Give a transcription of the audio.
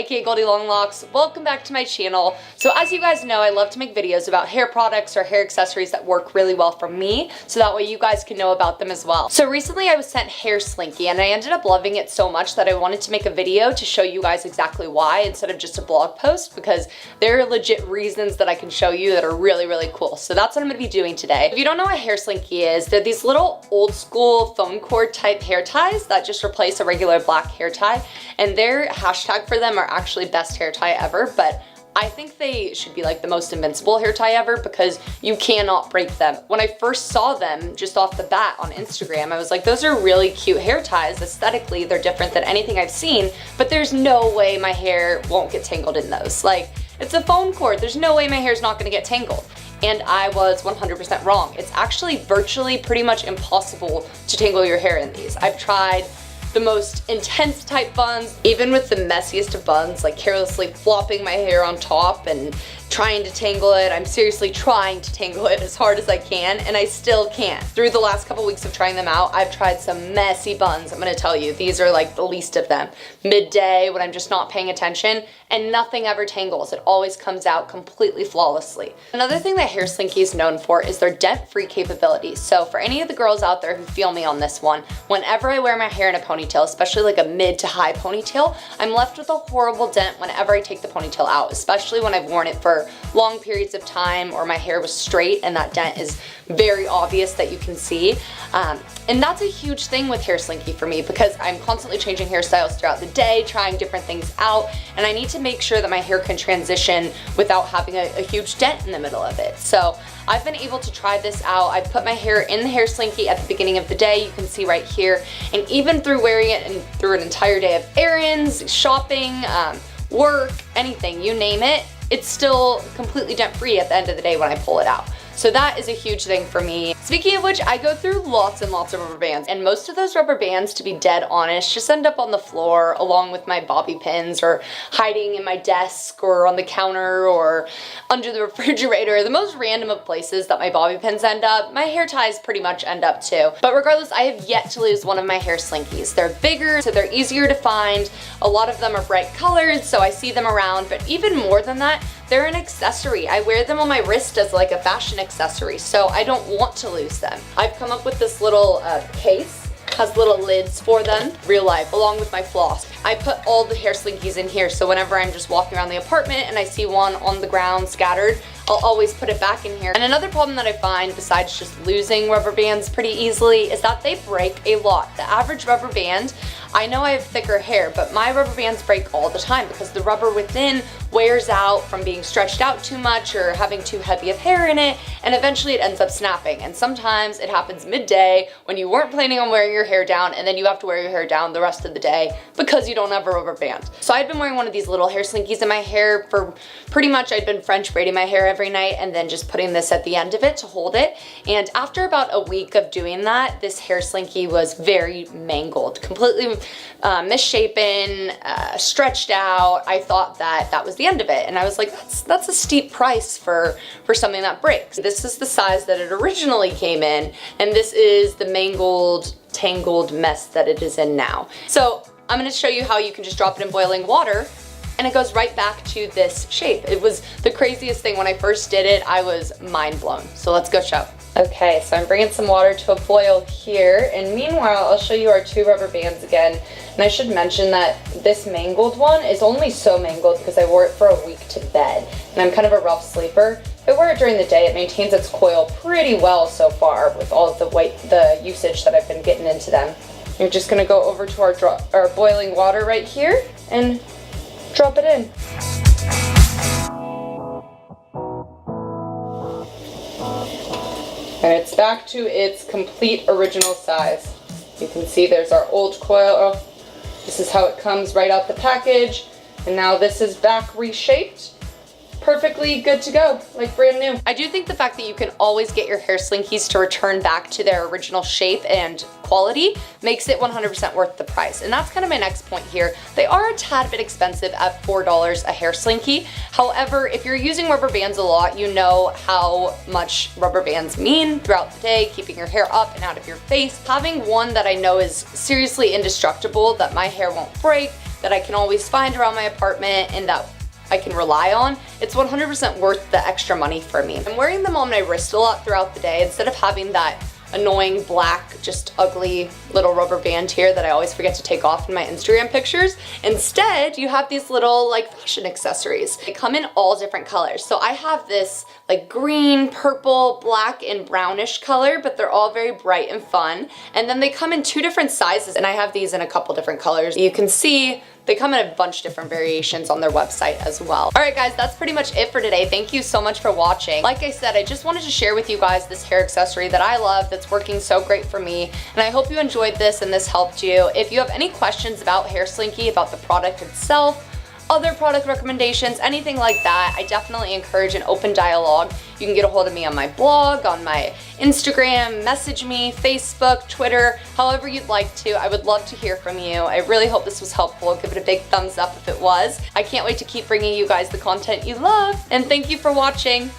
aka Goldilonglocks. Welcome back to my channel. So as you guys know, I love to make videos about hair products or hair accessories that work really well for me, so that way you guys can know about them as well. So recently I was sent hair slinky and I ended up loving it so much that I wanted to make a video to show you guys exactly why instead of just a blog post, because there are legit reasons that I can show you that are really, really cool. So that's what I'm going to be doing today. If you don't know what hair slinky is, they're these little old school phone cord type hair ties that just replace a regular black hair tie, and their hashtag for them are actually best hair tie ever, but I think they should be like the most invincible hair tie ever because you cannot break them. When I first saw them just off the bat on Instagram, I was like, those are really cute hair ties. Aesthetically, they're different than anything I've seen, but there's no way my hair won't get tangled in those. Like, it's a phone cord. There's no way my hair's not gonna get tangled. And I was 100% wrong. It's actually virtually pretty much impossible to tangle your hair in these. I've tried the most intense type buns, even with the messiest of buns, like carelessly flopping my hair on top and trying to tangle it. I'm seriously trying to tangle it as hard as I can, and I still can't. Through the last couple weeks of trying them out, I've tried some messy buns. I'm gonna tell you, these are like the least of them. Midday, when I'm just not paying attention, and nothing ever tangles. It always comes out completely flawlessly. Another thing that hair slinky is known for is their dent-free capabilities. So for any of the girls out there who feel me on this one, whenever I wear my hair in a ponytail, especially like a mid to high ponytail, I'm left with a horrible dent whenever I take the ponytail out, especially when I've worn it for long periods of time or my hair was straight and that dent is very obvious that you can see. And that's a huge thing with hair slinky for me because I'm constantly changing hairstyles throughout the day, trying different things out, and I need to make sure that my hair can transition without having a huge dent in the middle of it. So I've been able to try this out. I've put my hair in the hair slinky at the beginning of the day, you can see right here, and even through wearing it and through an entire day of errands, shopping, work, anything, you name it, it's still completely dent free at the end of the day when I pull it out. So that is a huge thing for me. Speaking of which, I go through lots and lots of rubber bands, and most of those rubber bands, to be dead honest, just end up on the floor along with my bobby pins or hiding in my desk or on the counter or under the refrigerator. The most random of places that my bobby pins end up, my hair ties pretty much end up too. But regardless, I have yet to lose one of my hair slinkies. They're bigger, so they're easier to find. A lot of them are bright colored, so I see them around, but even more than that, they're an accessory. I wear them on my wrist as like a fashion accessory, so I don't want to lose them. I've come up with this little case, has little lids for them, real life, along with my floss. I put all the hair slinkies in here, so whenever I'm just walking around the apartment and I see one on the ground scattered, I'll always put it back in here. And another problem that I find, besides just losing rubber bands pretty easily, is that they break a lot. The average rubber band, I know I have thicker hair, but my rubber bands break all the time because the rubber within wears out from being stretched out too much or having too heavy of hair in it, and eventually it ends up snapping. And sometimes it happens midday when you weren't planning on wearing your hair down, and then you have to wear your hair down the rest of the day because you don't have a rubber band. So I'd been wearing one of these little hair slinkies in my hair for pretty much, I'd been French braiding my hair every night and then just putting this at the end of it to hold it. And after about a week of doing that, this hair slinky was very mangled, completely misshapen, stretched out. I thought that that was the end of it, and I was like, that's a steep price for something that breaks. This is the size that it originally came in, and this is the mangled, tangled mess that it is in now. So I'm going to show you how you can just drop it in boiling water and it goes right back to this shape. It was the craziest thing. When I first did it, I was mind blown. So let's go show. Okay, so I'm bringing some water to a boil here, and meanwhile, I'll show you our two rubber bands again. And I should mention that this mangled one is only so mangled because I wore it for a week to bed, and I'm kind of a rough sleeper. If I wear it during the day, it maintains its coil pretty well so far with all of the usage that I've been getting into them. You're just gonna go over to our boiling water right here and drop it in. And it's back to its complete original size. You can see there's our old coil. This is how it comes right out the package. And now this is back reshaped. Perfectly good to go, like brand new. I do think the fact that you can always get your hair slinkies to return back to their original shape and quality makes it 100% worth the price. And that's kind of my next point here. They are a tad bit expensive at $4 a hair slinky. However, if you're using rubber bands a lot, you know how much rubber bands mean throughout the day, keeping your hair up and out of your face. Having one that I know is seriously indestructible, that my hair won't break, that I can always find around my apartment and that I can rely on, it's 100% worth the extra money for me. I'm wearing them on my wrist a lot throughout the day instead of having that annoying black, just ugly little rubber band here that I always forget to take off in my Instagram pictures. Instead, you have these little like fashion accessories. They come in all different colors. So I have this like green, purple, black, and brownish color, but they're all very bright and fun. And then they come in 2 different sizes, and I have these in a couple different colors. You can see they come in a bunch of different variations on their website as well. All right guys, that's pretty much it for today. Thank you so much for watching. Like I said, I just wanted to share with you guys this hair accessory that I love that's working so great for me. And I hope you enjoyed this and this helped you. If you have any questions about Hair Slinky, about the product itself, other product recommendations, anything like that, I definitely encourage an open dialogue. You can get a hold of me on my blog, on my Instagram, message me, Facebook, Twitter, however you'd like to. I would love to hear from you. I really hope this was helpful. Give it a big thumbs up if it was. I can't wait to keep bringing you guys the content you love, and thank you for watching.